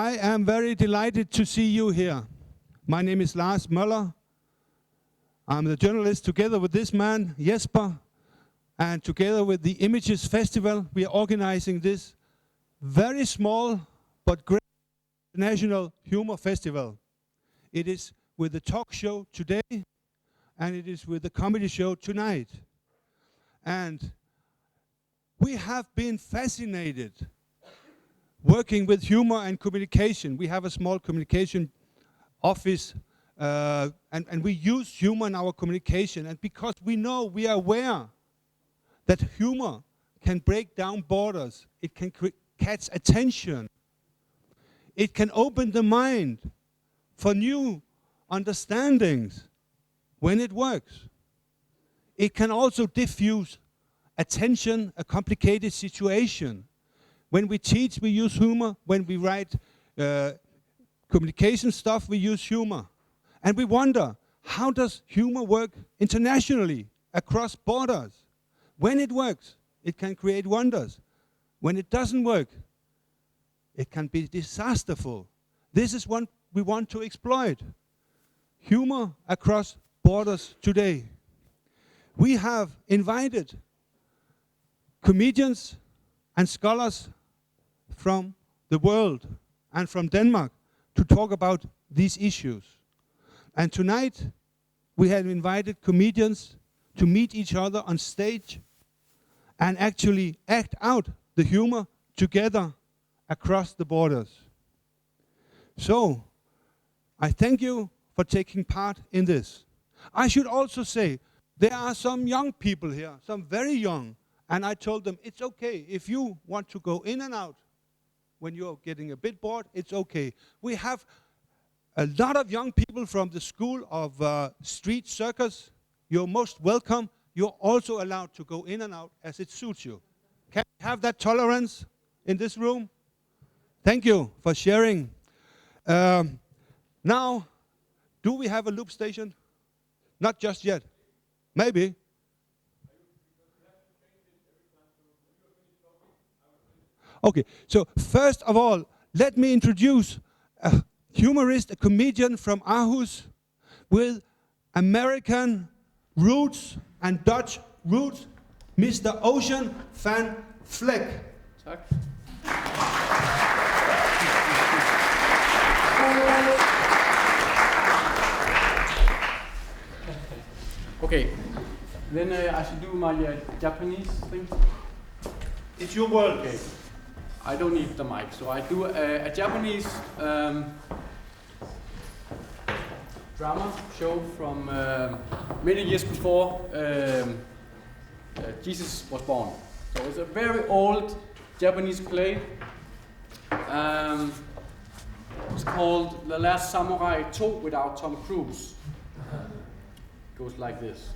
I am very delighted to see you here. My name is Lars Møller. I'm the journalist together with this man, Jesper, and together with the Images Festival, we are organizing this very small but great national humor festival. It is with the talk show today, and it is with the comedy show tonight. And we have been fascinated working with humor and communication. We have a small communication office, and we use humor in our communication. And because we are aware that humor can break down borders, it can catch attention, it can open the mind for new understandings when it works. It can also diffuse attention, a complicated situation. When we teach, we use humor. When we write communication stuff, we use humor. And we wonder, how does humor work internationally, across borders? When it works, it can create wonders. When it doesn't work, it can be disasterful. This is what we want to exploit. Humor across borders today. We have invited comedians and scholars from the world and from Denmark to talk about these issues. And tonight we have invited comedians to meet each other on stage and actually act out the humor together across the borders. So I thank you for taking part in this. I should also say there are some young people here, some very young, and I told them it's okay if you want to go in and out. When you're getting a bit bored, it's okay. We have a lot of young people from the School of Street Circus. You're most welcome. You're also allowed to go in and out as it suits you. Can we have that tolerance in this room? Thank you for sharing. Now, do we have a loop station? Not just yet. Maybe. Okay, so first of all, let me introduce a humorist, a comedian from Aarhus with American roots and Dutch roots, Mr. Ocean van Vleck. Tak. Okay, then I should do my Japanese thing. It's your world. Okay. I don't need the mic, so I do a Japanese drama show from many years before Jesus was born. So it's a very old Japanese play. It's called The Last Samurai 2 without Tom Cruise. It goes like this.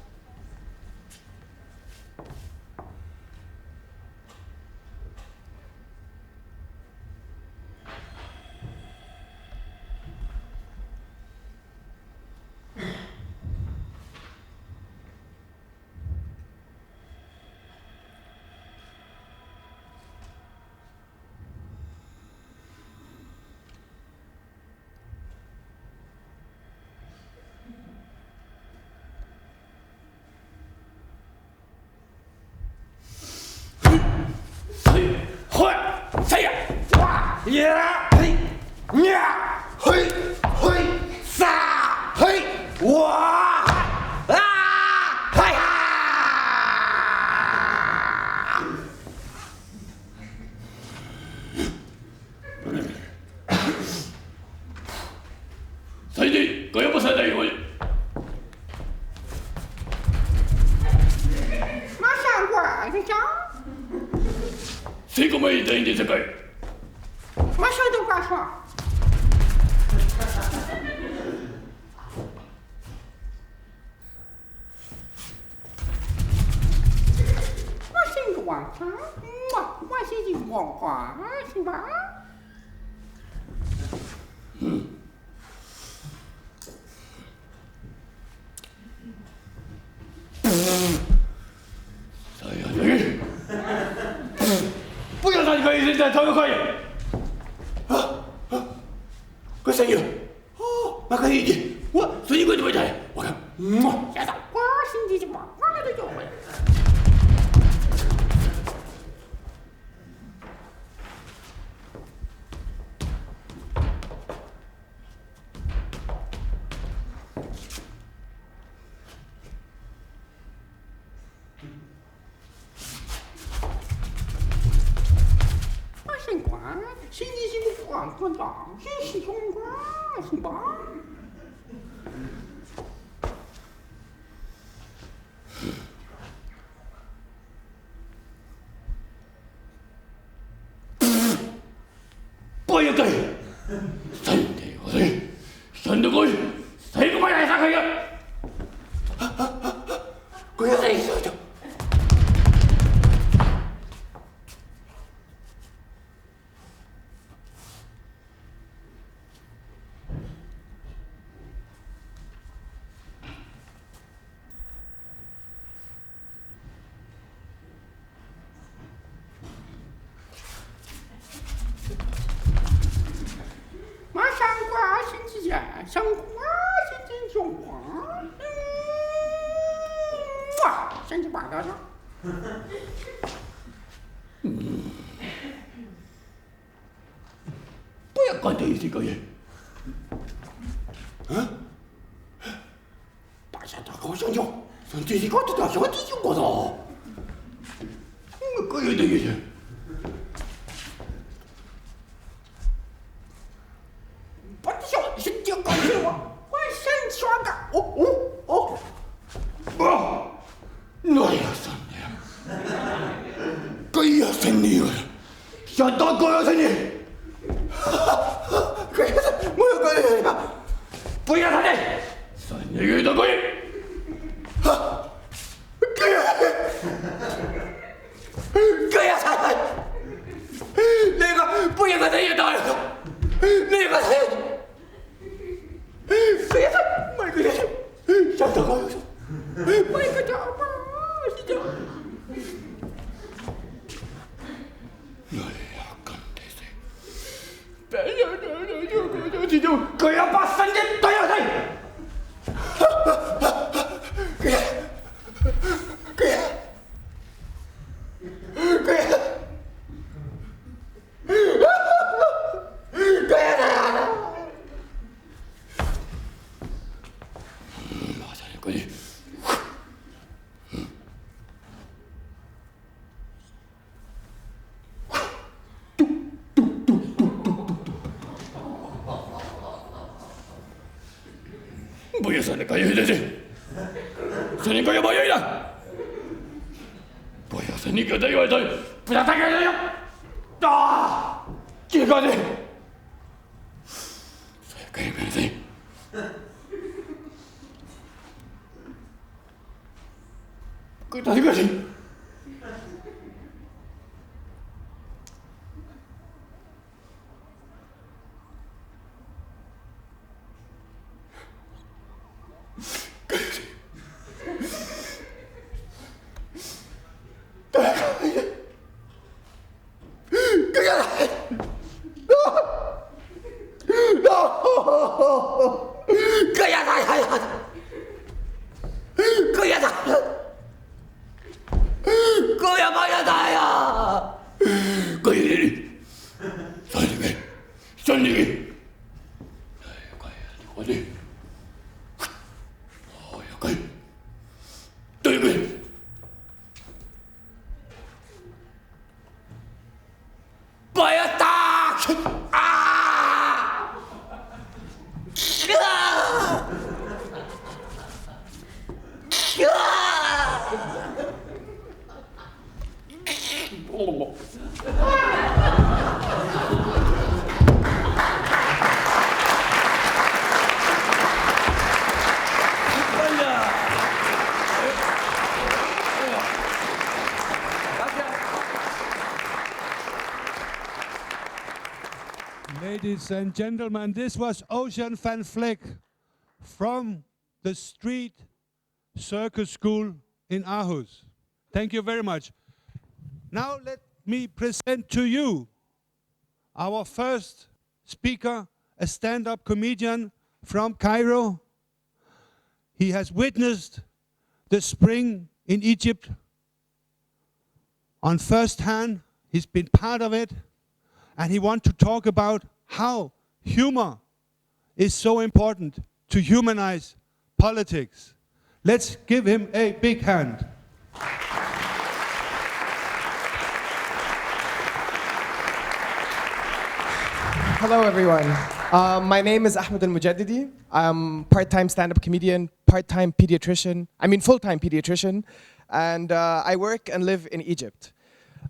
个声音，哦，那可以，我声音可以不对？我看，现在我心情嘛，我来就会。星星光光光，星星光光，是吧？不要改，真的我的，真的我，谁不来啥可以？不要再说着。上花，心情上花，哇，神奇八卦的。不要干这个人。啊？大家大高兴哟，从这里搞到大小弟就过到。个有的有的。想当狗要是你，我要干你呀！不要他的，算你遇到鬼！哥呀他，那个不应该他也打了，那个他，哥呀他，买个呀，想当狗要是，买个家吧，是这样。佢有8分嘅對遊戲，不要说你干有的事，说你干有没有的，不要说你搞的有的，不要再干了啊！这个的，谁干没事？干这个事。Ladies and gentlemen, this was Ocean van Vleck from the Street Circus School in Aarhus. Thank you very much. Now let me present to you our first speaker, a stand-up comedian from Cairo. He has witnessed the spring in Egypt on first hand. He's been part of it, and he wants to talk about how humor is so important to humanize politics. Let's give him a big hand. Hello, everyone. My name is Ahmed Al-Mujaddidi. I'm part-time stand-up comedian, full-time pediatrician, and I work and live in Egypt.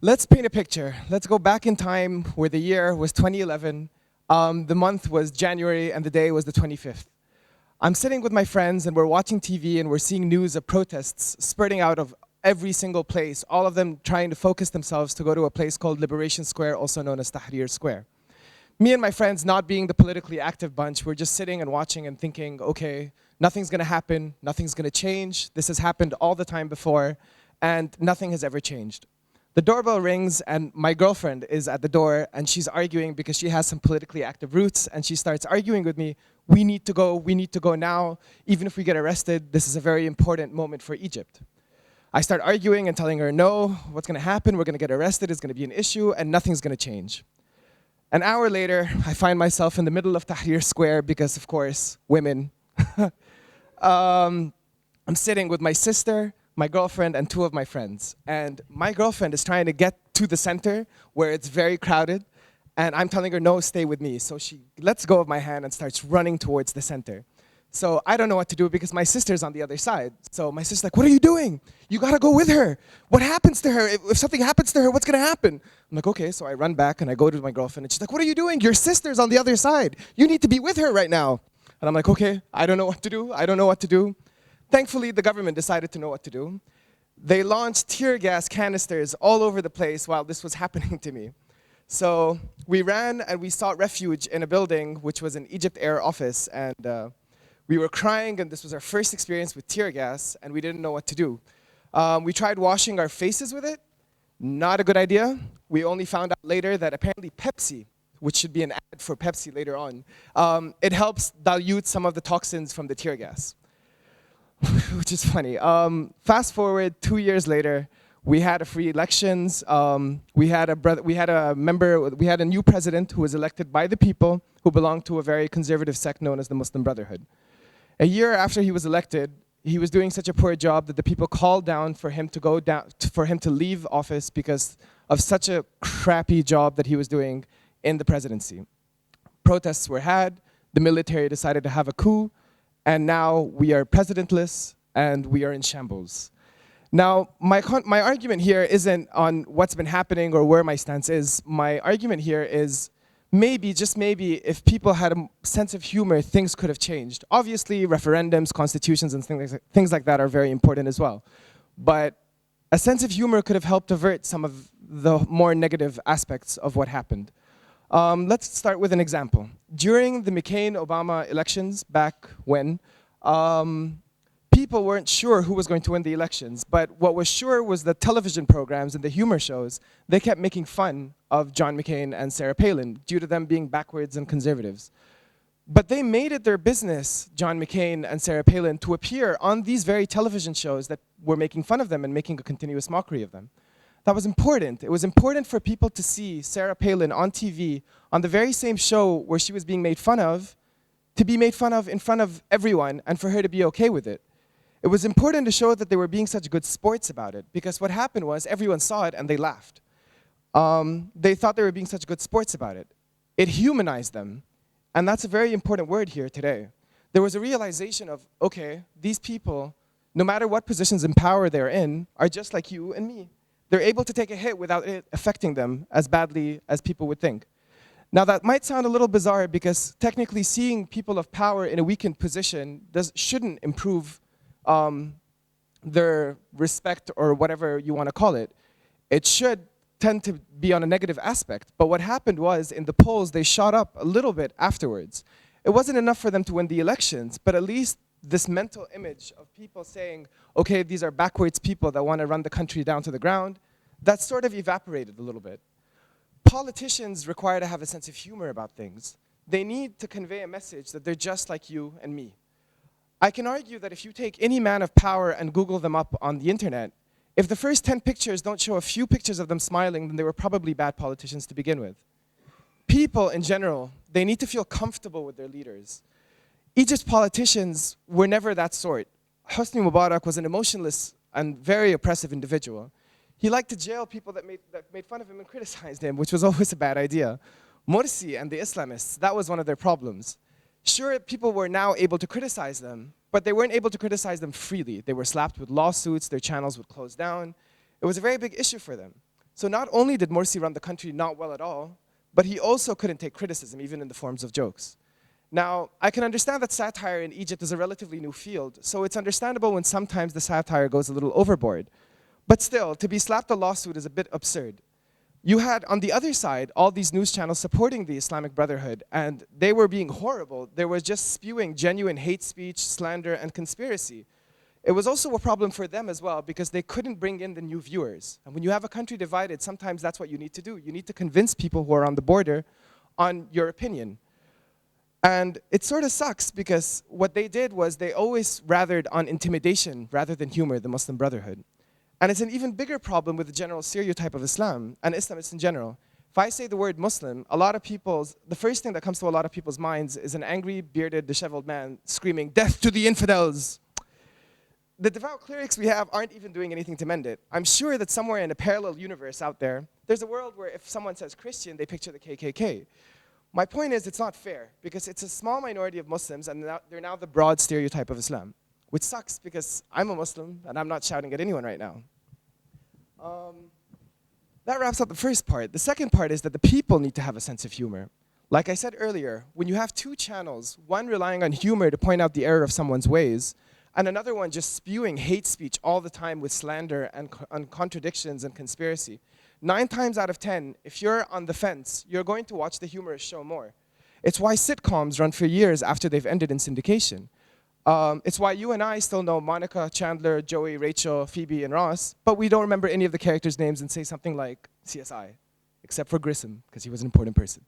Let's paint a picture. Let's go back in time where the year was 2011, the month was January, and the day was the 25th. I'm sitting with my friends, and we're watching TV, and we're seeing news of protests spurting out of every single place, all of them trying to focus themselves to go to a place called Liberation Square, also known as Tahrir Square. Me and my friends, not being the politically active bunch, we're just sitting and watching and thinking, okay, nothing's gonna happen, nothing's gonna change, this has happened all the time before, and nothing has ever changed. The doorbell rings, and my girlfriend is at the door, and she's arguing because she has some politically active roots, and she starts arguing with me, we need to go now, even if we get arrested, this is a very important moment for Egypt. I start arguing and telling her, no, what's gonna happen, we're gonna get arrested, it's gonna be an issue, and nothing's gonna change. An hour later, I find myself in the middle of Tahrir Square because, of course, women. I'm sitting with my sister, my girlfriend, and two of my friends. And my girlfriend is trying to get to the center where it's very crowded. And I'm telling her, no, stay with me. So she lets go of my hand and starts running towards the center. So I don't know what to do because my sister's on the other side. So my sister's like, what are you doing? You gotta go with her. What happens to her? If something happens to her, what's gonna happen? I'm like, okay, so I run back and I go to my girlfriend and she's like, what are you doing? Your sister's on the other side. You need to be with her right now. And I'm like, okay, I don't know what to do. Thankfully, the government decided to know what to do. They launched tear gas canisters all over the place while this was happening to me. So we ran and we sought refuge in a building which was an Egypt Air office, and we were crying, and this was our first experience with tear gas, and we didn't know what to do. We tried washing our faces with it. Not a good idea. We only found out later that apparently Pepsi, which should be an ad for Pepsi later on, it helps dilute some of the toxins from the tear gas, which is funny. Fast forward 2 years later, we had free elections. We had a new president who was elected by the people, who belonged to a very conservative sect known as the Muslim Brotherhood. A year after he was elected, he was doing such a poor job that the people called down for him to leave office because of such a crappy job that he was doing in the presidency. Protests were had, the military decided to have a coup, and now we are presidentless and we are in shambles. Now, my argument here isn't on what's been happening or where my stance is. My argument here is maybe, just maybe, if people had a sense of humor, things could have changed. Obviously, referendums, constitutions, and things like that are very important as well. But a sense of humor could have helped avert some of the more negative aspects of what happened. Let's start with an example. During the McCain-Obama elections back when, people weren't sure who was going to win the elections, but what was sure was the television programs and the humor shows, they kept making fun of John McCain and Sarah Palin due to them being backwards and conservatives. But they made it their business, John McCain and Sarah Palin, to appear on these very television shows that were making fun of them and making a continuous mockery of them. That was important. It was important for people to see Sarah Palin on TV, on the very same show where she was being made fun of, to be made fun of in front of everyone and for her to be okay with it. It was important to show that they were being such good sports about it, because what happened was everyone saw it and they laughed. They thought they were being such good sports about it. It humanized them, and that's a very important word here today. There was a realization of, okay, these people, no matter what positions in power they're in, are just like you and me. They're able to take a hit without it affecting them as badly as people would think. Now that might sound a little bizarre because technically seeing people of power in a weakened position shouldn't improve their respect or whatever you want to call it. It should tend to be on a negative aspect. But what happened was in the polls, they shot up a little bit afterwards. It wasn't enough for them to win the elections, but at least this mental image of people saying, okay, these are backwards people that want to run the country down to the ground, that sort of evaporated a little bit. Politicians require to have a sense of humor about things. They need to convey a message that they're just like you and me. I can argue that if you take any man of power and Google them up on the internet, if the first 10 pictures don't show a few pictures of them smiling, then they were probably bad politicians to begin with. People in general, they need to feel comfortable with their leaders. Egypt's politicians were never that sort. Hosni Mubarak was an emotionless and very oppressive individual. He liked to jail people that made fun of him and criticized him, which was always a bad idea. Morsi and the Islamists, that was one of their problems. Sure, people were now able to criticize them, but they weren't able to criticize them freely. They were slapped with lawsuits, their channels would close down. It was a very big issue for them. So not only did Morsi run the country not well at all, but he also couldn't take criticism, even in the forms of jokes. Now, I can understand that satire in Egypt is a relatively new field, so it's understandable when sometimes the satire goes a little overboard. But still, to be slapped a lawsuit is a bit absurd. You had, on the other side, all these news channels supporting the Islamic Brotherhood, and they were being horrible. They were just spewing genuine hate speech, slander, and conspiracy. It was also a problem for them as well, because they couldn't bring in the new viewers. And when you have a country divided, sometimes that's what you need to do. You need to convince people who are on the border on your opinion. And it sort of sucks, because what they did was they always rathered on intimidation rather than humor, the Muslim Brotherhood. And it's an even bigger problem with the general stereotype of Islam and Islamists in general. If I say the word Muslim, the first thing that comes to a lot of people's minds is an angry, bearded, disheveled man screaming, "Death to the infidels!" The devout clerics we have aren't even doing anything to mend it. I'm sure that somewhere in a parallel universe out there, there's a world where if someone says Christian, they picture the KKK. My point is, it's not fair, because it's a small minority of Muslims, and they're now the broad stereotype of Islam, which sucks, because I'm a Muslim, and I'm not shouting at anyone right now. That wraps up the first part. The second part is that the people need to have a sense of humor. Like I said earlier, when you have two channels, one relying on humor to point out the error of someone's ways, and another one just spewing hate speech all the time with slander and contradictions and conspiracy, 9 times out of 10, if you're on the fence, you're going to watch the humorous show more. It's why sitcoms run for years after they've ended in syndication. It's why you and I still know Monica, Chandler, Joey, Rachel, Phoebe, and Ross, but we don't remember any of the characters' names and say something like CSI, except for Grissom, because he was an important person.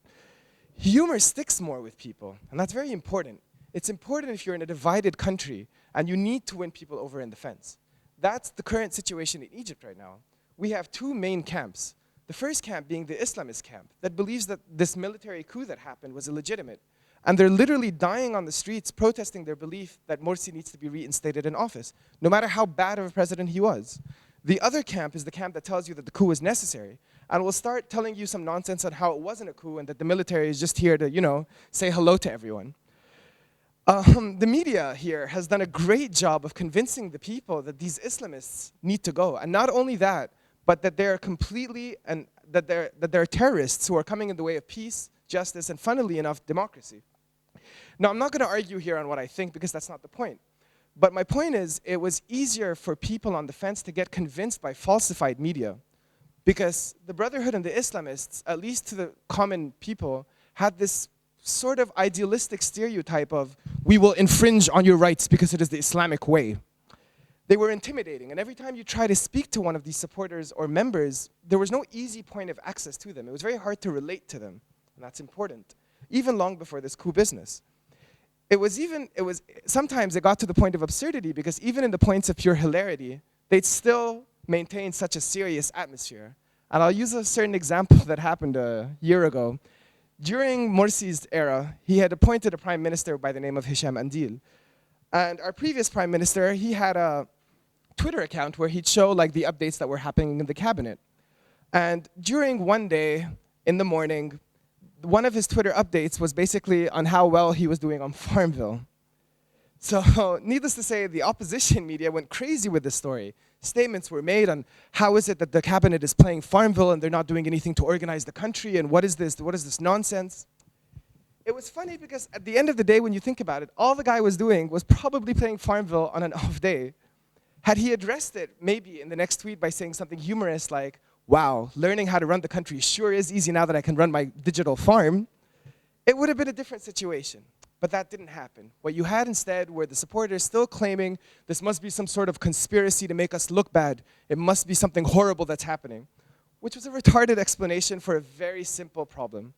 Humor sticks more with people, and that's very important. It's important if you're in a divided country, and you need to win people over in the fence. That's the current situation in Egypt right now. We have 2 main camps. The first camp being the Islamist camp that believes that this military coup that happened was illegitimate. And they're literally dying on the streets protesting their belief that Morsi needs to be reinstated in office, no matter how bad of a president he was. The other camp is the camp that tells you that the coup is necessary, and will start telling you some nonsense on how it wasn't a coup and that the military is just here to, say hello to everyone. The media here has done a great job of convincing the people that these Islamists need to go. And not only that, but that they're completely, and that they're terrorists who are coming in the way of peace, justice, and funnily enough, democracy. Now, I'm not going to argue here on what I think, because that's not the point. But my point is, it was easier for people on the fence to get convinced by falsified media, because the Brotherhood and the Islamists, at least to the common people, had this sort of idealistic stereotype of, we will infringe on your rights because it is the Islamic way. They were intimidating, and every time you try to speak to one of these supporters or members, there was no easy point of access to them. It was very hard to relate to them, and that's important, even long before this coup business. Sometimes it got to the point of absurdity, because even in the points of pure hilarity, they'd still maintain such a serious atmosphere. And I'll use a certain example that happened a year ago. During Morsi's era, he had appointed a prime minister by the name of Hisham Andil. And our previous prime minister, he had a Twitter account where he'd show the updates that were happening in the cabinet. And during one day in the morning, one of his Twitter updates was basically on how well he was doing on Farmville. So needless to say, the opposition media went crazy with this story. Statements were made on how is it that the cabinet is playing Farmville and they're not doing anything to organize the country, and what is this nonsense? It was funny because at the end of the day, when you think about it, all the guy was doing was probably playing Farmville on an off day. Had he addressed it maybe in the next tweet by saying something humorous like, wow, learning how to run the country sure is easy now that I can run my digital farm, it would have been a different situation. But that didn't happen. What you had instead were the supporters still claiming this must be some sort of conspiracy to make us look bad. It must be something horrible that's happening, which was a retarded explanation for a very simple problem.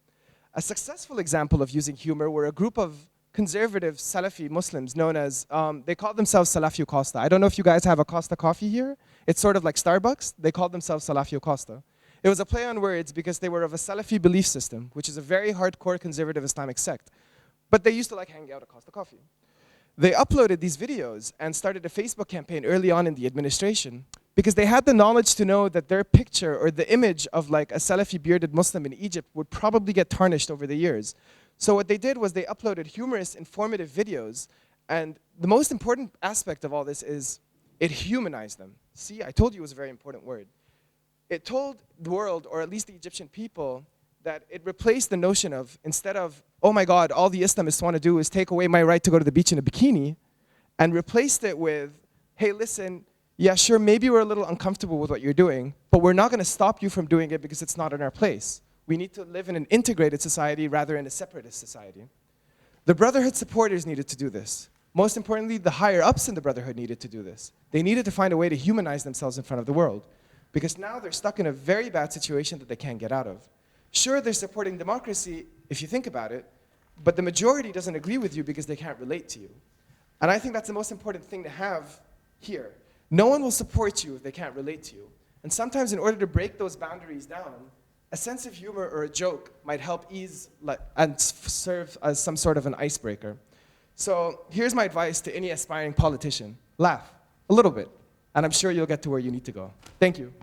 A successful example of using humor were a group of conservative Salafi Muslims known as, they call themselves Salafi Costa. I don't know if you guys have a Costa coffee here. It's sort of like Starbucks. They call themselves Salafi Costa. It was a play on words because they were of a Salafi belief system, which is a very hardcore conservative Islamic sect. But they used to like hanging out at Costa Coffee. They uploaded these videos and started a Facebook campaign early on in the administration because they had the knowledge to know that their picture or the image of like a Salafi bearded Muslim in Egypt would probably get tarnished over the years. So what they did was they uploaded humorous, informative videos, and the most important aspect of all this is it humanized them. See, I told you it was a very important word. It told the world, or at least the Egyptian people, that it replaced the notion of, instead of, oh my God, all the Islamists want to do is take away my right to go to the beach in a bikini, and replaced it with, hey, listen, yeah, sure, maybe we're a little uncomfortable with what you're doing, but we're not going to stop you from doing it because it's not in our place. We need to live in an integrated society rather than a separatist society. The Brotherhood supporters needed to do this. Most importantly, the higher-ups in the Brotherhood needed to do this. They needed to find a way to humanize themselves in front of the world, because now they're stuck in a very bad situation that they can't get out of. Sure, they're supporting democracy, if you think about it, but the majority doesn't agree with you because they can't relate to you. And I think that's the most important thing to have here. No one will support you if they can't relate to you. And sometimes in order to break those boundaries down, a sense of humor or a joke might help ease and serve as some sort of an icebreaker. So here's my advice to any aspiring politician. Laugh a little bit, and I'm sure you'll get to where you need to go. Thank you.